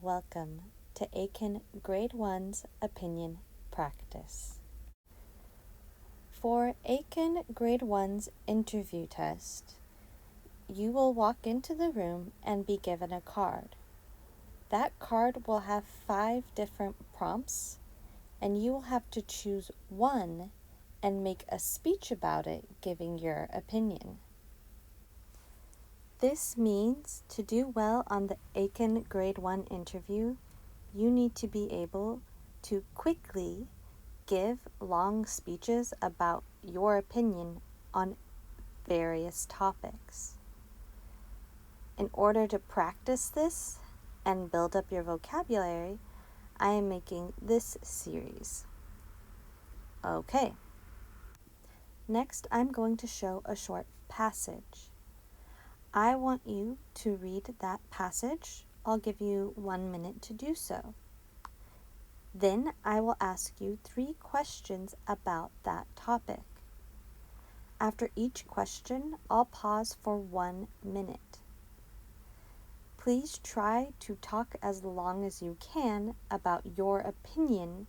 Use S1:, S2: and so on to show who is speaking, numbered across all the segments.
S1: welcome to Aiken Grade 1's Opinion Practice. For Aiken Grade 1's interview test, you will walk into the room and be given a card. That card will have 5 different prompts, and you will have to choose one and make a speech about it, giving your opinion. This means to do well on the Aiken Grade 1 interview, you need to be able to quickly give long speeches about your opinion on various topics. In order to practice this and build up your vocabulary, I am making this series. Okay. Next, I'm going to show a short passage. I want you to read that passage. I'll give you 1 minute to do so. Then I will ask you 3 questions about that topic. After each question, I'll pause for 1 minute. Please try to talk as long as you can about your opinion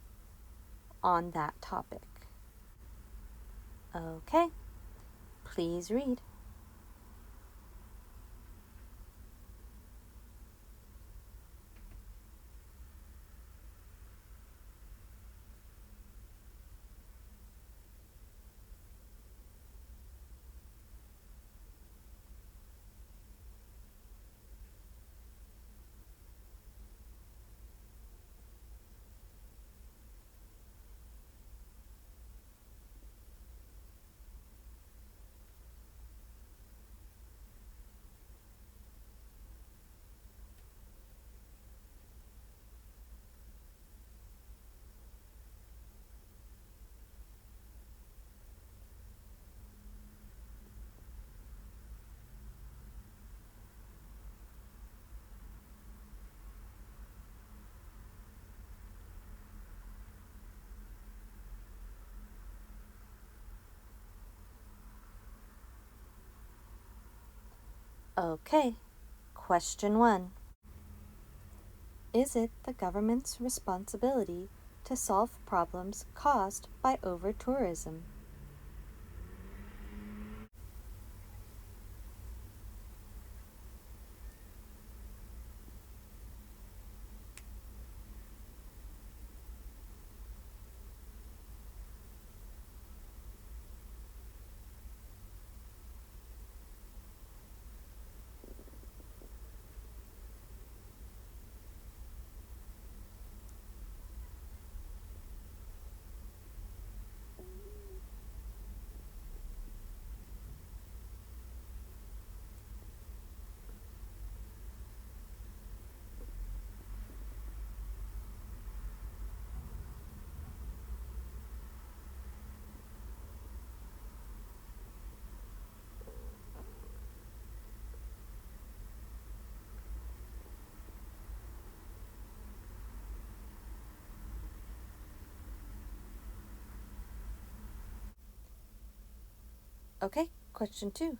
S1: on that topic. Okay, please read. Okay, question 1. Is it the government's responsibility to solve problems caused by over-tourism? Okay, question 2.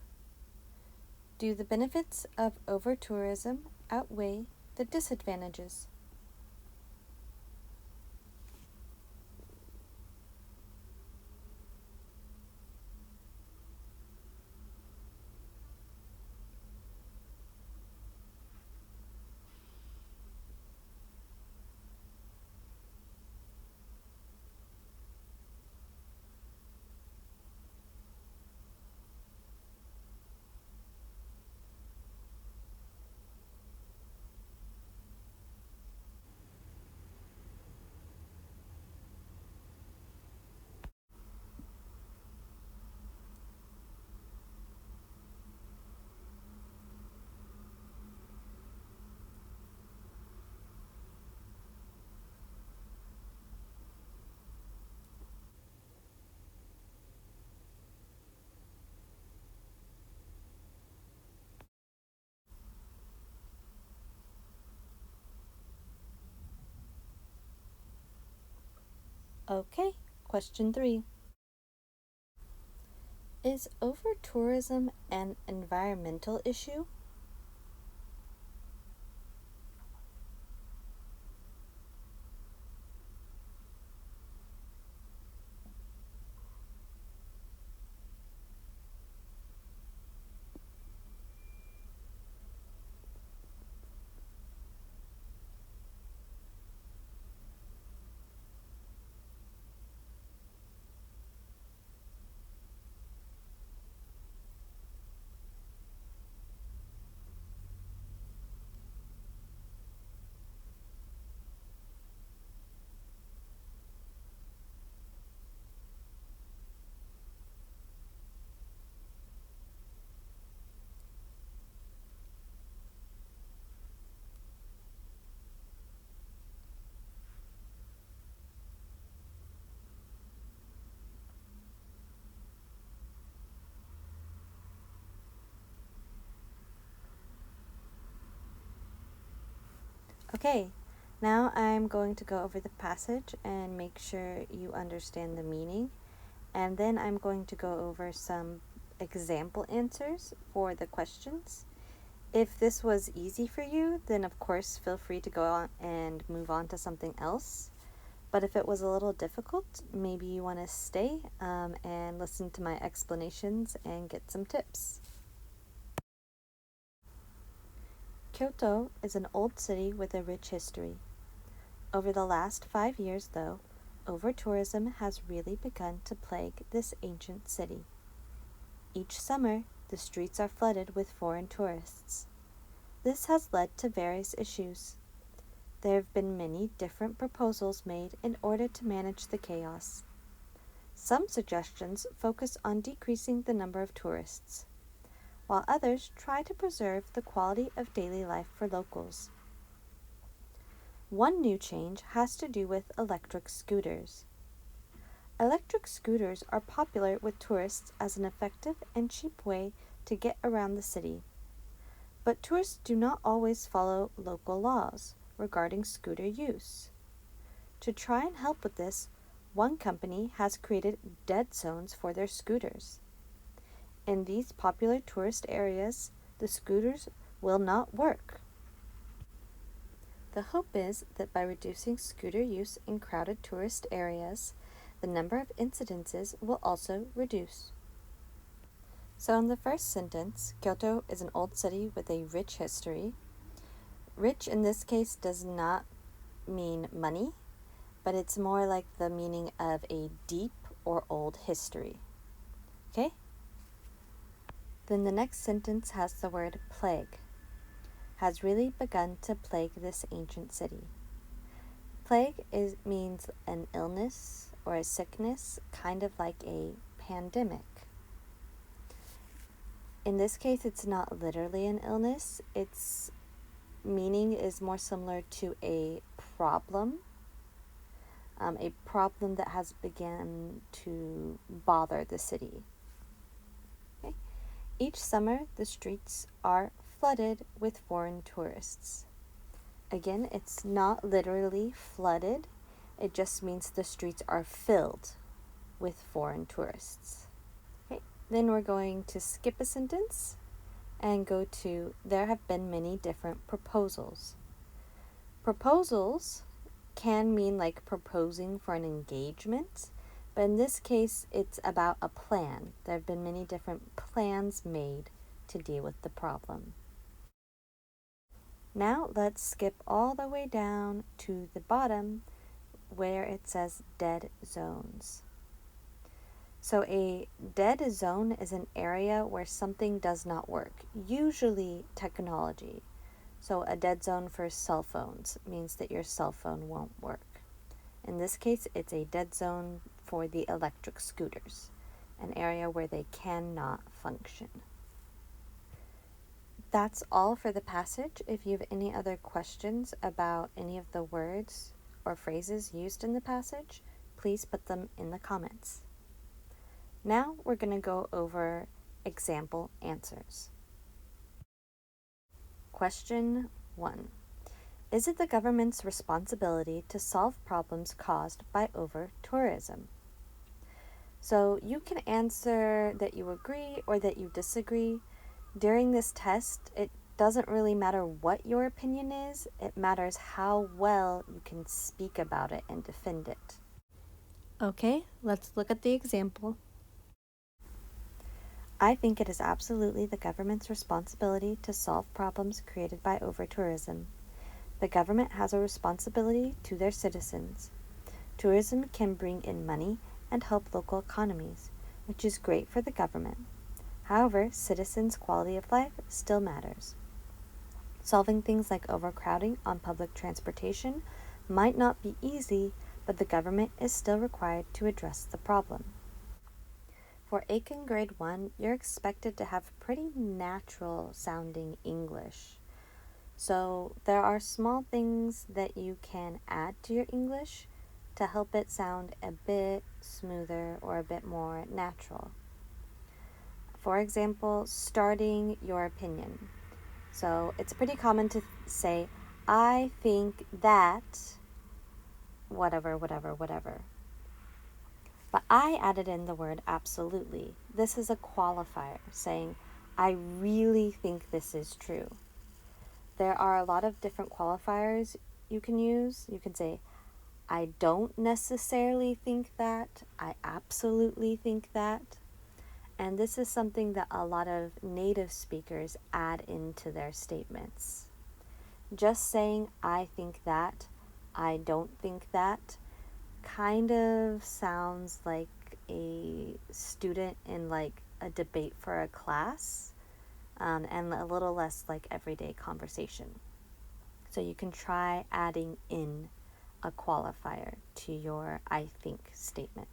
S1: Do the benefits of over-tourism outweigh the disadvantages? Okay, question 3. Is over-tourism an environmental issue? Okay, now I'm going to go over the passage and make sure you understand the meaning, and then I'm going to go over some example answers for the questions. If this was easy for you, then of course feel free to go on and move on to something else. But if it was a little difficult, maybe you want to stay and listen to my explanations and get some tips. Kyoto is an old city with a rich history. Over the last 5 years, though, over-tourism has really begun to plague this ancient city. Each summer, the streets are flooded with foreign tourists. This has led to various issues. There have been many different proposals made in order to manage the chaos. Some suggestions focus on decreasing the number of tourists, while others try to preserve the quality of daily life for locals. One new change has to do with electric scooters. Electric scooters are popular with tourists as an effective and cheap way to get around the city. But tourists do not always follow local laws regarding scooter use. To try and help with this, one company has created dead zones for their scooters. In these popular tourist areas, the scooters will not work. The hope is that by reducing scooter use in crowded tourist areas, the number of incidences will also reduce. So in the first sentence, Kyoto is an old city with a rich history. Rich in this case does not mean money, but it's more like the meaning of a deep or old history. Okay? Then the next sentence has the word plague. Has really begun to plague this ancient city. Plague means an illness or a sickness, kind of like a pandemic. In this case, it's not literally an illness. Its meaning is more similar to a problem that has begun to bother the city. Okay? Each summer, the streets are flooded with foreign tourists. Again, it's not literally flooded. It just means the streets are filled with foreign tourists. Okay, then we're going to skip a sentence and go to there have been many different proposals. Proposals can mean like proposing for an engagement, but in this case, it's about a plan. There have been many different plans made to deal with the problem. Now let's skip all the way down to the bottom where it says dead zones. So a dead zone is an area where something does not work, usually technology. So a dead zone for cell phones means that your cell phone won't work. In this case, it's a dead zone for the electric scooters, an area where they cannot function. That's all for the passage. If you have any other questions about any of the words or phrases used in the passage, please put them in the comments. Now we're going to go over example answers. Question 1. Is it the government's responsibility to solve problems caused by over-tourism? So you can answer that you agree or that you disagree. During this test, it doesn't really matter what your opinion is. It matters how well you can speak about it and defend it. Okay, let's look at the example. I think it is absolutely the government's responsibility to solve problems created by over-tourism. The government has a responsibility to their citizens. Tourism can bring in money and help local economies, which is great for the government. However, citizens' quality of life still matters. Solving things like overcrowding on public transportation might not be easy, but the government is still required to address the problem. For Aiken Grade 1, you're expected to have pretty natural sounding English. So there are small things that you can add to your English to help it sound a bit smoother or a bit more natural. For example, starting your opinion. So it's pretty common to say, I think that whatever, whatever, whatever. But I added in the word absolutely. This is a qualifier saying, I really think this is true. There are a lot of different qualifiers you can use. You can say, I don't necessarily think that. I absolutely think that. And this is something that a lot of native speakers add into their statements. Just saying, I think that, I don't think that, kind of sounds like a student in like a debate for a class, and a little less like everyday conversation. So you can try adding in a qualifier to your I think statement.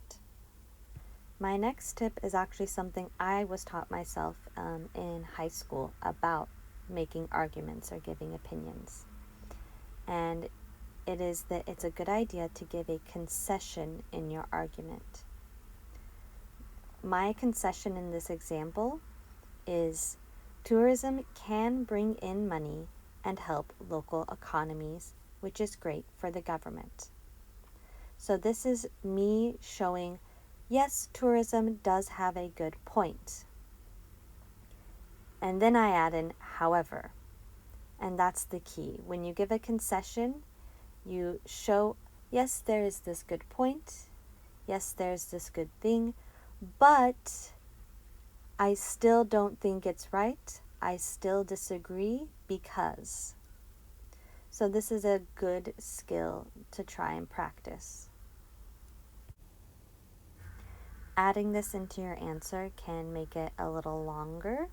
S1: My next tip is actually something I was taught myself in high school about making arguments or giving opinions. And it is that it's a good idea to give a concession in your argument. My concession in this example is tourism can bring in money and help local economies, which is great for the government. So this is me showing, yes, tourism does have a good point. And then I add in however. And that's the key. When you give a concession, you show, yes, there is this good point. Yes, there's this good thing. But I still don't think it's right. I still disagree because. So this is a good skill to try and practice. Adding this into your answer can make it a little longer,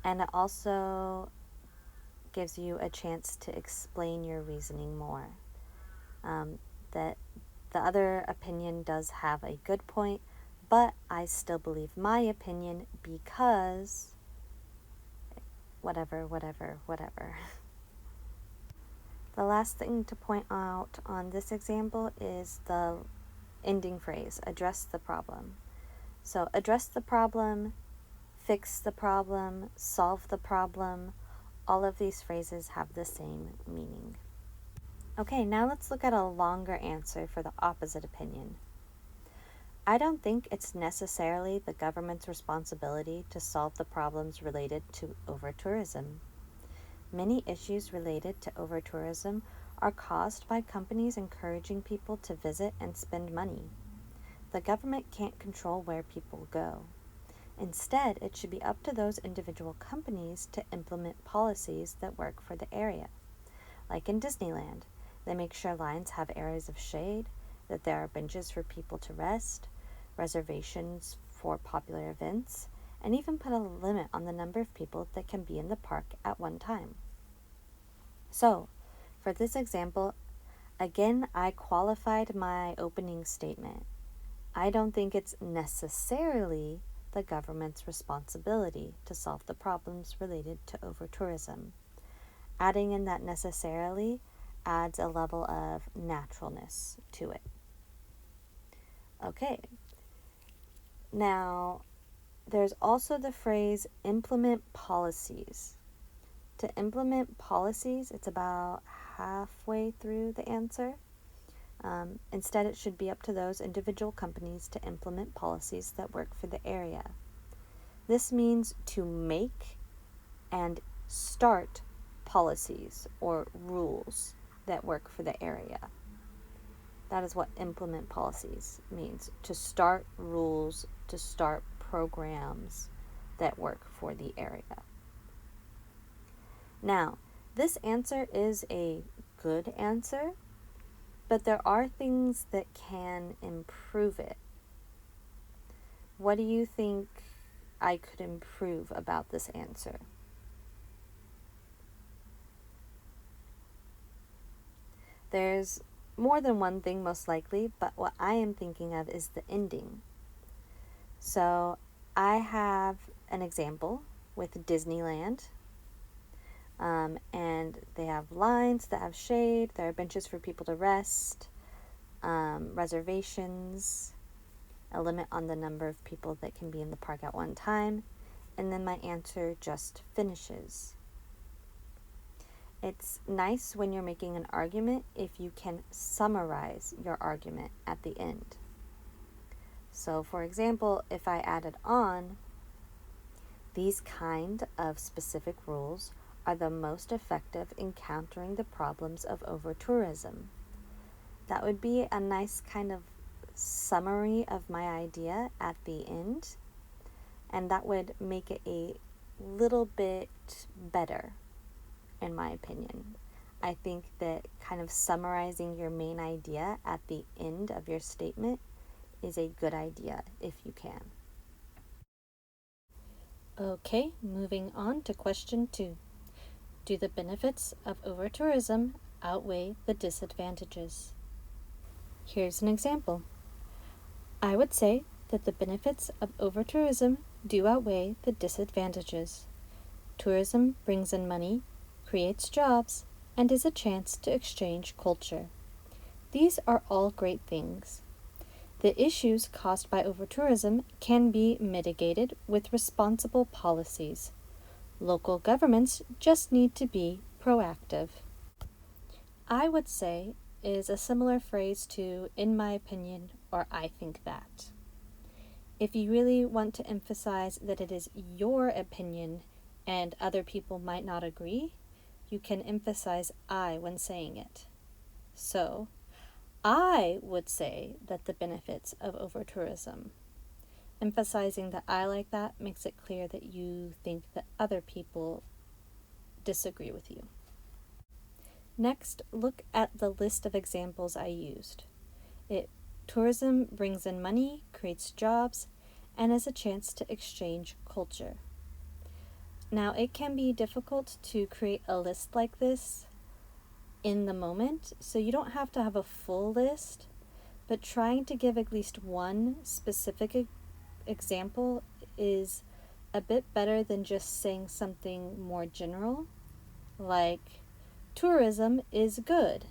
S1: and it also gives you a chance to explain your reasoning more. That the other opinion does have a good point, but I still believe my opinion because whatever, whatever, whatever. The last thing to point out on this example is the ending phrase, address the problem. So address the problem, fix the problem, solve the problem. All of these phrases have the same meaning. Okay, now let's look at a longer answer for the opposite opinion. I don't think it's necessarily the government's responsibility to solve the problems related to over-tourism. Many issues related to over-tourism are caused by companies encouraging people to visit and spend money. The government can't control where people go. Instead, it should be up to those individual companies to implement policies that work for the area. Like in Disneyland, they make sure lines have areas of shade, that there are benches for people to rest, reservations for popular events, and even put a limit on the number of people that can be in the park at one time. So, for this example, again, I qualified my opening statement. I don't think it's necessarily the government's responsibility to solve the problems related to over-tourism. Adding in that necessarily adds a level of naturalness to it. Okay. Now, there's also the phrase implement policies. To implement policies, it's about halfway through the answer. Instead, it should be up to those individual companies to implement policies that work for the area. This means to make and start policies or rules that work for the area. That is what implement policies means, to start rules, to start programs that work for the area. Now, this answer is a good answer, but there are things that can improve it. What do you think I could improve about this answer? There's more than one thing, most likely, but what I am thinking of is the ending. So I have an example with Disneyland, and they have lines that have shade, there are benches for people to rest, reservations, a limit on the number of people that can be in the park at one time, and then my answer just finishes. It's nice when you're making an argument if you can summarize your argument at the end. So, for example, if I added on, these kind of specific rules are the most effective in countering the problems of over-tourism. That would be a nice kind of summary of my idea at the end, and that would make it a little bit better, in my opinion. I think that kind of summarizing your main idea at the end of your statement is a good idea if you can. Okay, moving on to question 2. Do the benefits of over-tourism outweigh the disadvantages? Here's an example. I would say that the benefits of over-tourism do outweigh the disadvantages. Tourism brings in money, creates jobs, and is a chance to exchange culture. These are all great things. The issues caused by over-tourism can be mitigated with responsible policies. Local governments just need to be proactive. I would say is a similar phrase to "in my opinion" or "I think that." If you really want to emphasize that it is your opinion and other people might not agree, you can emphasize "I" when saying it. So, I would say that the benefits of over-tourism. Emphasizing that I like that makes it clear that you think that other people disagree with you. Next, look at the list of examples I used. Tourism brings in money, creates jobs, and is a chance to exchange culture. Now, it can be difficult to create a list like this in the moment, so you don't have to have a full list, but trying to give at least one specific example is a bit better than just saying something more general, like, tourism is good.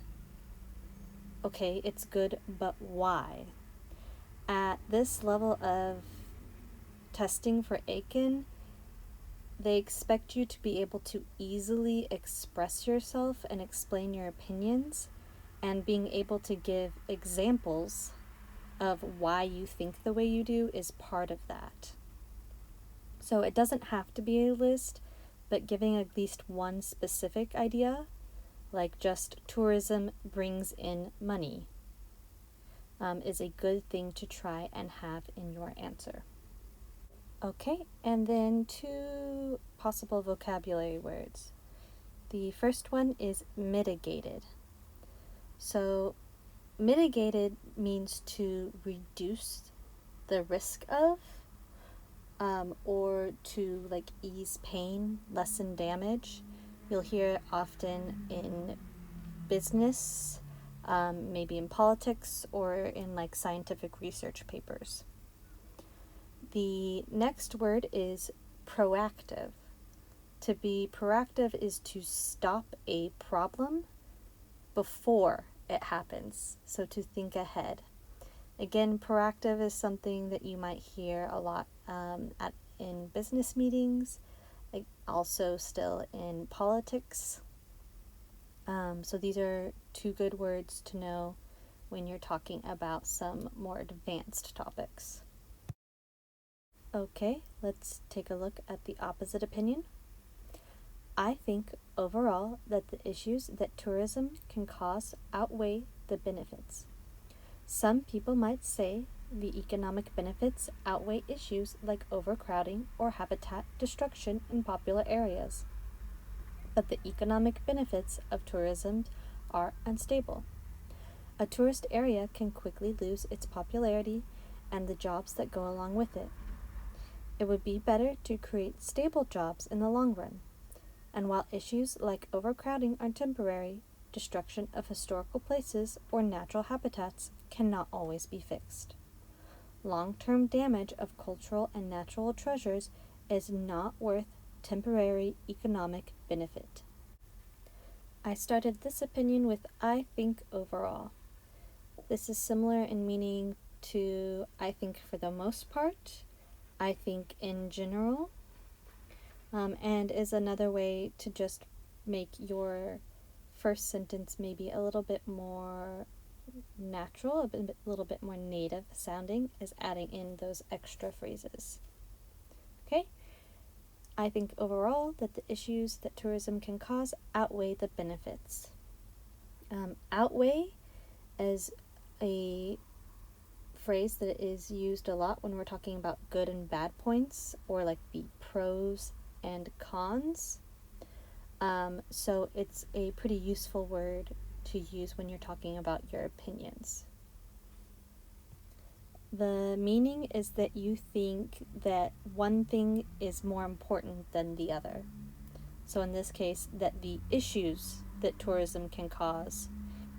S1: Okay, it's good, but why? At this level of testing for Aiken, they expect you to be able to easily express yourself and explain your opinions, and being able to give examples of why you think the way you do is part of that. So it doesn't have to be a list, but giving at least one specific idea, like just tourism brings in money, is a good thing to try and have in your answer. Okay, and then 2 possible vocabulary words. The first one is mitigated. So mitigated means to reduce the risk of, or to ease pain, lessen damage. You'll hear it often in business, maybe in politics, or in scientific research papers. The next word is proactive. To be proactive is to stop a problem before it happens, so to think ahead. Again, proactive is something that you might hear a lot in business meetings, also still in politics. So these are 2 good words to know when you're talking about some more advanced topics. Okay, let's take a look at the opposite opinion. I think overall that the issues that tourism can cause outweigh the benefits. Some people might say the economic benefits outweigh issues like overcrowding or habitat destruction in popular areas. But the economic benefits of tourism are unstable. A tourist area can quickly lose its popularity and the jobs that go along with it. It would be better to create stable jobs in the long run. And while issues like overcrowding are temporary, destruction of historical places or natural habitats cannot always be fixed. Long-term damage of cultural and natural treasures is not worth temporary economic benefit. I started this opinion with "I think overall." This is similar in meaning to "I think for the most part," "I think in general," and is another way to just make your first sentence maybe a little bit more natural, a little bit more native sounding, is adding in those extra phrases. Okay? I think overall that the issues that tourism can cause outweigh the benefits. Outweigh is a phrase that is used a lot when we're talking about good and bad points, or like the pros and cons. So it's a pretty useful word to use when you're talking about your opinions. The meaning is that you think that one thing is more important than the other. So in this case, that the issues that tourism can cause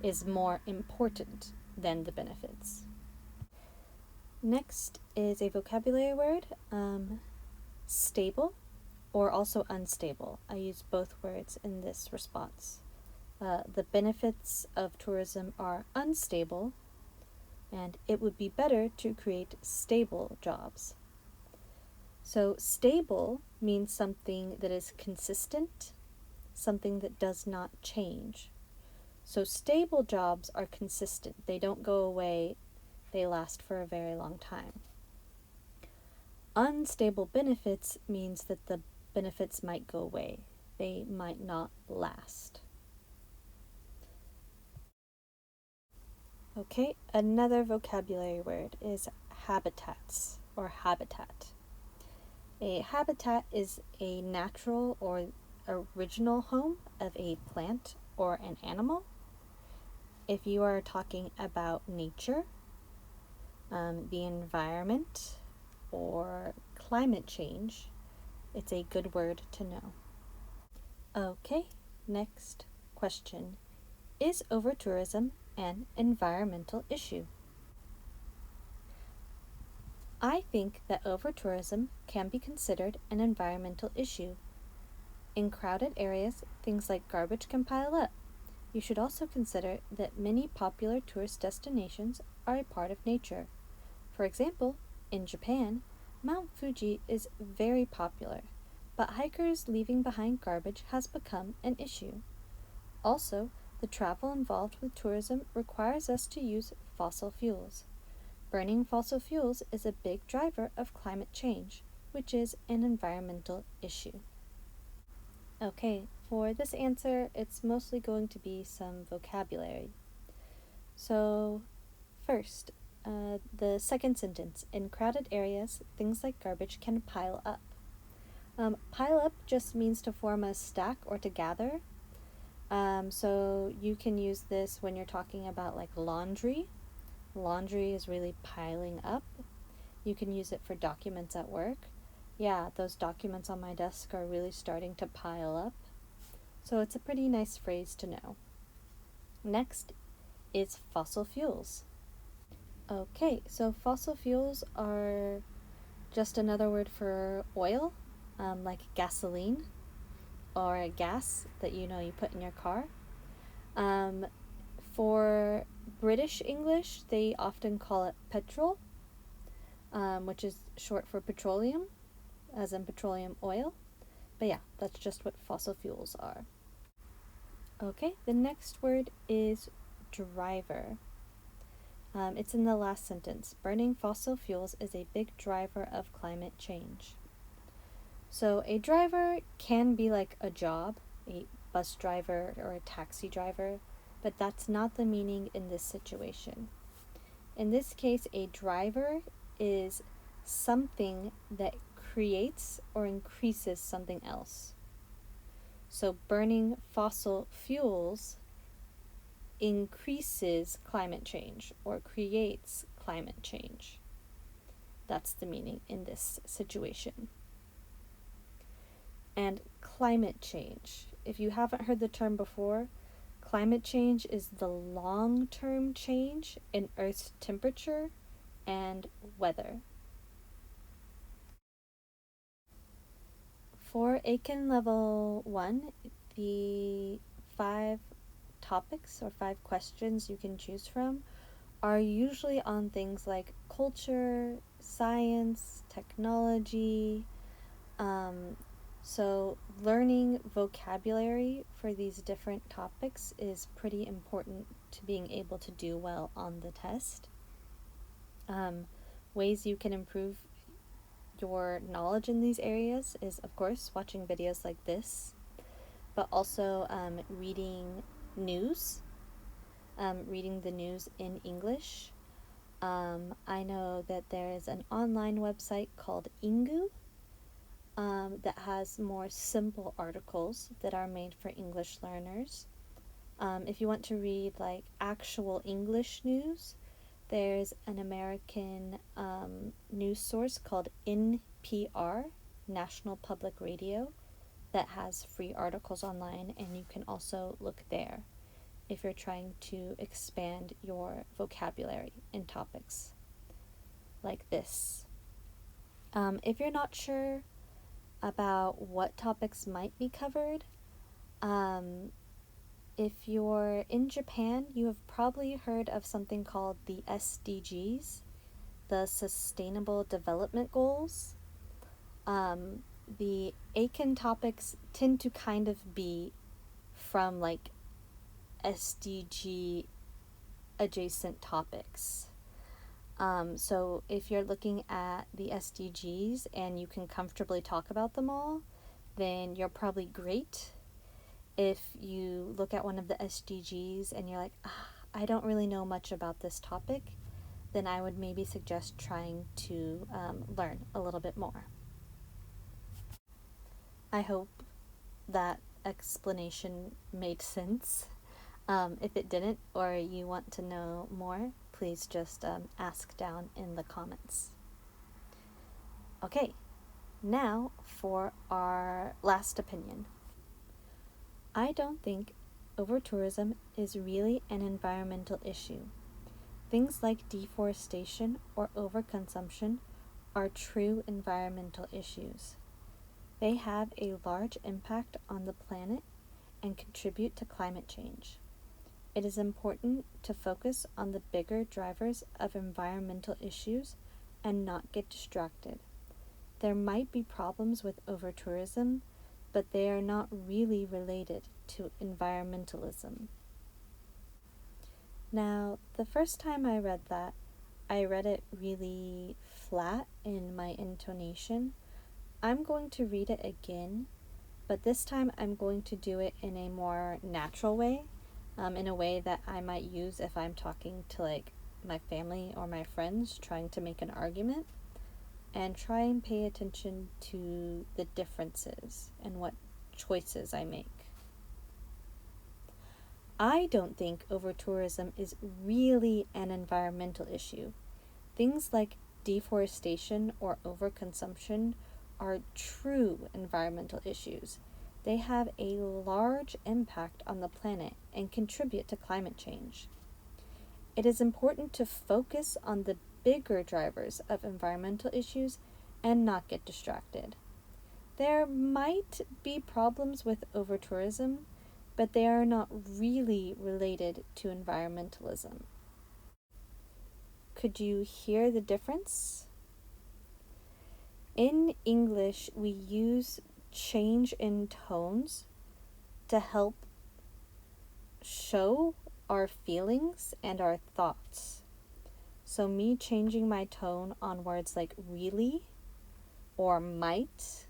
S1: is more important than the benefits. Next is a vocabulary word, stable, or also unstable. I use both words in this response. The benefits of tourism are unstable, and it would be better to create stable jobs. So stable means something that is consistent, something that does not change. So stable jobs are consistent. They don't go away. They last for a very long time. Unstable benefits means that the benefits might go away. They might not last. Okay, another vocabulary word is habitats or habitat. A habitat is a natural or original home of a plant or an animal. If you are talking about nature, the environment, or climate change, it's a good word to know. Okay, next question. Is over-tourism an environmental issue? I think that over-tourism can be considered an environmental issue. In crowded areas, things like garbage can pile up. You should also consider that many popular tourist destinations are a part of nature. For example, in Japan, Mount Fuji is very popular, but hikers leaving behind garbage has become an issue. Also, the travel involved with tourism requires us to use fossil fuels. Burning fossil fuels is a big driver of climate change, which is an environmental issue. Okay, for this answer, it's mostly going to be some vocabulary. So, first, the second sentence. In crowded areas, things like garbage can pile up. Pile up just means to form a stack or to gather. So you can use this when you're talking about like laundry. Laundry is really piling up. You can use it for documents at work. Yeah, those documents on my desk are really starting to pile up. So it's a pretty nice phrase to know. Next is fossil fuels. Okay, so fossil fuels are just another word for oil, like gasoline or gas that you put in your car. For British English, they often call it petrol, which is short for petroleum, as in petroleum oil. But yeah, that's just what fossil fuels are. Okay, the next word is driver. It's in the last sentence. Burning fossil fuels is a big driver of climate change. So a driver can be like a job, a bus driver or a taxi driver, but that's not the meaning in this situation. In this case, a driver is something that creates or increases something else. So burning fossil fuels increases climate change or creates climate change. That's the meaning in this situation. And climate change. If you haven't heard the term before, climate change is the long-term change in Earth's temperature and weather. For Aiken Level 1, the 5 topics or 5 questions you can choose from are usually on things like culture, science, technology, So, learning vocabulary for these different topics is pretty important to being able to do well on the test. Ways you can improve your knowledge in these areas is, of course, watching videos like this, but also reading news, reading the news in English. I know that there is an online website called Ingu that has more simple articles that are made for English learners. If you want to read like actual English news, there's an American news source called NPR, National Public Radio, that has free articles online, and you can also look there if you're trying to expand your vocabulary in topics like this. If you're not sure about what topics might be covered, if you're in Japan, you have probably heard of something called the SDGs, the Sustainable Development Goals. The Aiken topics tend to kind of be from like SDG adjacent topics. So if you're looking at the SDGs and you can comfortably talk about them all, then you're probably great. If you look at one of the SDGs and you're like, I don't really know much about this topic, then I would maybe suggest trying to learn a little bit more. I hope that explanation made sense. If it didn't, or you want to know more, please just ask down in the comments. Okay, now for our last opinion. I don't think over-tourism is really an environmental issue. Things like deforestation or overconsumption are true environmental issues. They have a large impact on the planet and contribute to climate change. It is important to focus on the bigger drivers of environmental issues and not get distracted. There might be problems with over-tourism, but they are not really related to environmentalism. Now, the first time I read that, I read it really flat in my intonation. I'm going to read it again, but this time I'm going to do it in a more natural way, in a way that I might use if I'm talking to like my family or my friends trying to make an argument, and try and pay attention to the differences and what choices I make. I don't think over-tourism is really an environmental issue. Things like deforestation or overconsumption are true environmental issues. They have a large impact on the planet and contribute to climate change. It is important to focus on the bigger drivers of environmental issues and not get distracted. There might be problems with over-tourism, but they are not really related to environmentalism. Could you hear the difference? In English, we use change in tones to help show our feelings and our thoughts. So me changing my tone on words like really or might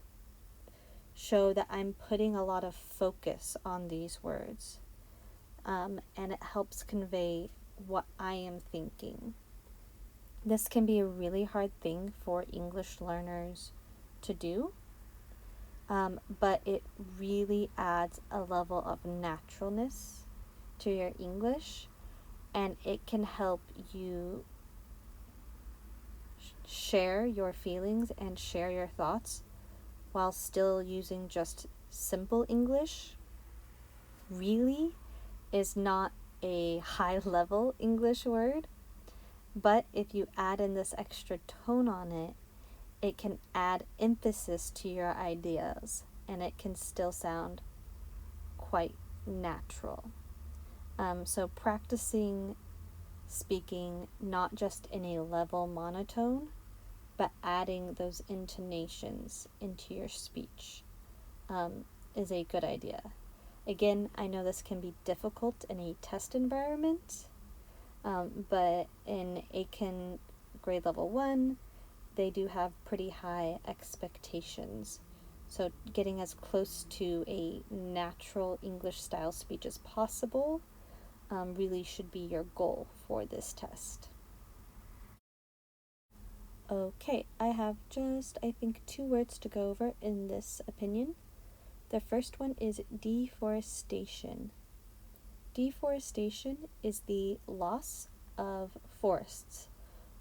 S1: show that I'm putting a lot of focus on these words. And it helps convey what I am thinking. This can be a really hard thing for English learners to do, but it really adds a level of naturalness to your English, and it can help you share your feelings and share your thoughts while still using just simple English. Really is not a high-level English word, but if you add in this extra tone on it, it can add emphasis to your ideas, and it can still sound quite natural. So practicing speaking not just in a level monotone, but adding those intonations into your speech is a good idea. Again, I know this can be difficult in a test environment, but in Aiken grade level 1, they do have pretty high expectations. So getting as close to a natural English style speech as possible really should be your goal for this test. Okay, I have just, I think, 2 words to go over in this opinion. The first one is deforestation. Deforestation is the loss of forests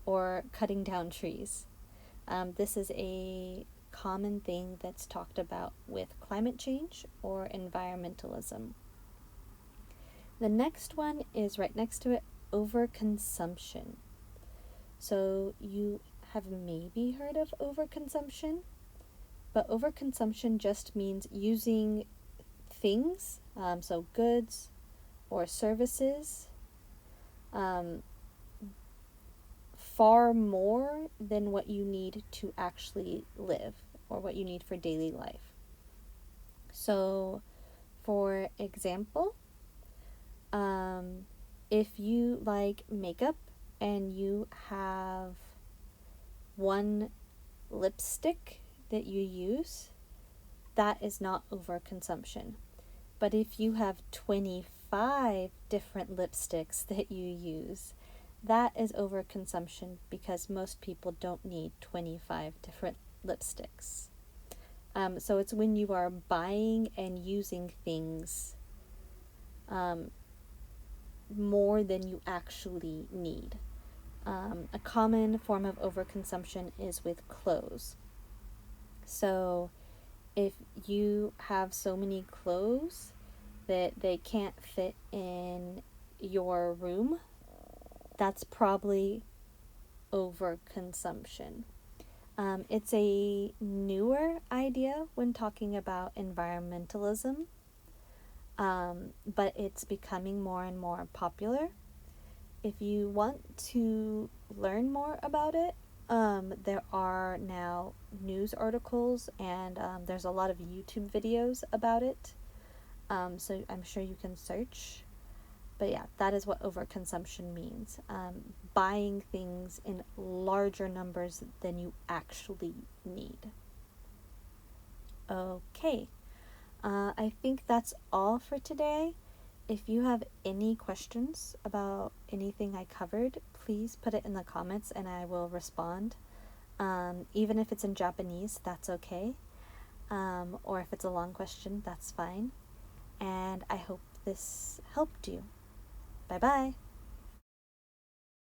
S1: or cutting down trees. This is a common thing that's talked about with climate change or environmentalism. The next one is right next to it, overconsumption. So you have maybe heard of overconsumption, but overconsumption just means using things, so goods or services, far more than what you need to actually live or what you need for daily life. So, for example, if you like makeup and you have one lipstick that you use, that is not overconsumption. But if you have 25 different lipsticks that you use, that is overconsumption because most people don't need 25 different lipsticks. So it's when you are buying and using things more than you actually need. A common form of overconsumption is with clothes. So if you have so many clothes that they can't fit in your room, that's probably overconsumption. It's a newer idea when talking about environmentalism, but it's becoming more and more popular. If you want to learn more about it, there are now news articles and there's a lot of YouTube videos about it. So I'm sure you can search. But yeah, that is what overconsumption means. Buying things in larger numbers than you actually need. Okay, I think that's all for today. If you have any questions about anything I covered, please put it in the comments and I will respond. Even if it's in Japanese, that's okay. Or if it's a long question, that's fine. And I hope this helped you. Bye bye.